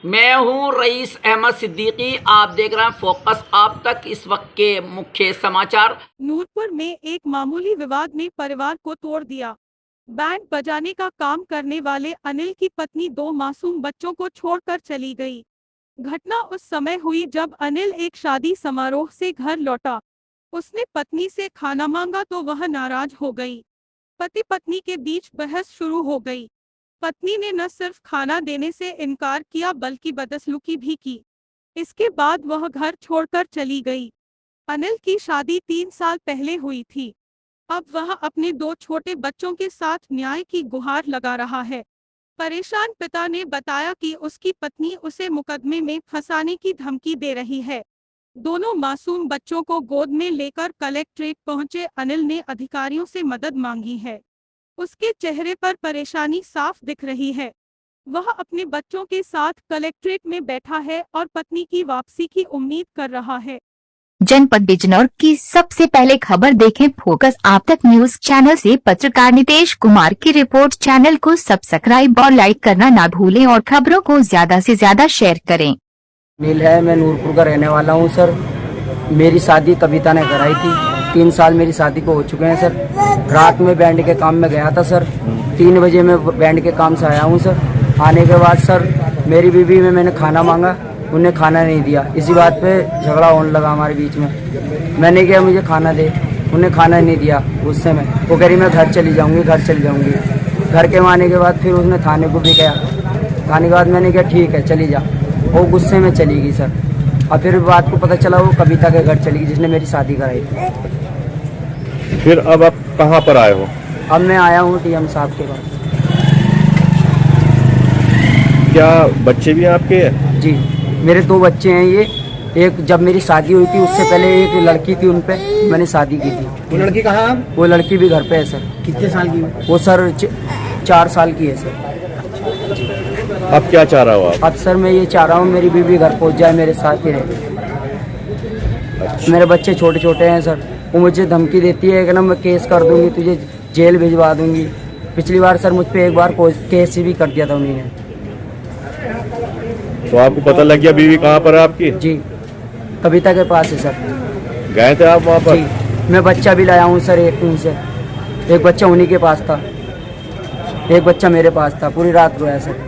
मैं हूं रईस अहमद सिद्दीकी। आप देख रहे हैं फोकस आप तक। इस वक्त के मुख्य समाचार। नूरपुर में एक मामूली विवाद ने परिवार को तोड़ दिया। बैंड बजाने का काम करने वाले अनिल की पत्नी 2 मासूम बच्चों को छोड़कर चली गई। घटना उस समय हुई जब अनिल एक शादी समारोह से घर लौटा। उसने पत्नी से खाना मांगा तो वह नाराज हो गई। पति पत्नी के बीच बहस शुरू हो गई। पत्नी ने न सिर्फ खाना देने से इनकार किया बल्कि बदसलूकी भी की। इसके बाद वह घर छोड़कर चली गई। अनिल की शादी 3 साल पहले हुई थी। अब वह अपने 2 छोटे बच्चों के साथ न्याय की गुहार लगा रहा है। परेशान पिता ने बताया कि उसकी पत्नी उसे मुकदमे में फंसाने की धमकी दे रही है। दोनों मासूम बच्चों को गोद में लेकर कलेक्ट्रेट पहुंचे अनिल ने अधिकारियों से मदद मांगी है। उसके चेहरे पर परेशानी साफ दिख रही है। वह अपने बच्चों के साथ कलेक्ट्रेट में बैठा है और पत्नी की वापसी की उम्मीद कर रहा है। जनपद बिजनौर की सबसे पहले खबर देखें फोकस आप तक न्यूज चैनल से। पत्रकार नितेश कुमार की रिपोर्ट। चैनल को सब्सक्राइब और लाइक करना ना भूलें और खबरों को ज्यादा से ज्यादा शेयर करें। नील है, मैं नूरपुर का रहने वाला हूं सर। मेरी शादी कविता ने कराई थी। 3 साल मेरी शादी को हो चुके हैं सर। रात में बैंड के काम में गया था सर। 3 बजे मैं बैंड के काम से आया हूं सर। आने के बाद सर मेरी बीवी में मैंने खाना मांगा, उन्हें खाना नहीं दिया। इसी बात पे झगड़ा होने लगा हमारे बीच में। मैंने कहा मुझे खाना दे, उन्हें खाना नहीं दिया। गुस्से में वो कह रही मैं घर चली जाऊंगी, घर चली जाऊंगी। घर के आने के बाद फिर उसने थाने को भी गया। थाने के बाद मैंने कहा ठीक है चली जा। वो गुस्से में चली गई सर। और फिर बात को पता चला वो कविता के घर चली गई जिसने मेरी शादी कराई थी। फिर अब आप कहाँ पर आए हो? अब मैं आया हूँ टीएम साहब के पास। क्या बच्चे भी हैं आपके? जी मेरे 2 बच्चे हैं। ये एक जब मेरी शादी हुई थी उससे पहले एक लड़की थी, उन पे मैंने शादी की थी। वो लड़की कहाँ? वो लड़की भी घर पे है सर। कितने साल की? वो सर 4 साल की है सर। अब क्या चाह रहा हो आप? अब सर मैं ये चाह रहा हूँ मेरी बीवी घर पहुँच जाए, मेरे साथ ही रहे। मेरे बच्चे छोटे छोटे हैं सर। वो मुझे धमकी देती है कि ना मैं केस कर दूंगी, तुझे जेल भिजवा दूंगी। पिछली बार सर मुझ पर एक बार केस भी कर दिया था उन्होंने। तो आपको पता लग गया बीवी कहाँ पर है आपकी? जी कविता के पास है सर। गए थे आप वहाँ पर? जी मैं बच्चा भी लाया हूँ सर। एक उनसे एक बच्चा उन्हीं के पास था, एक बच्चा मेरे पास था। पूरी रात रोया सर।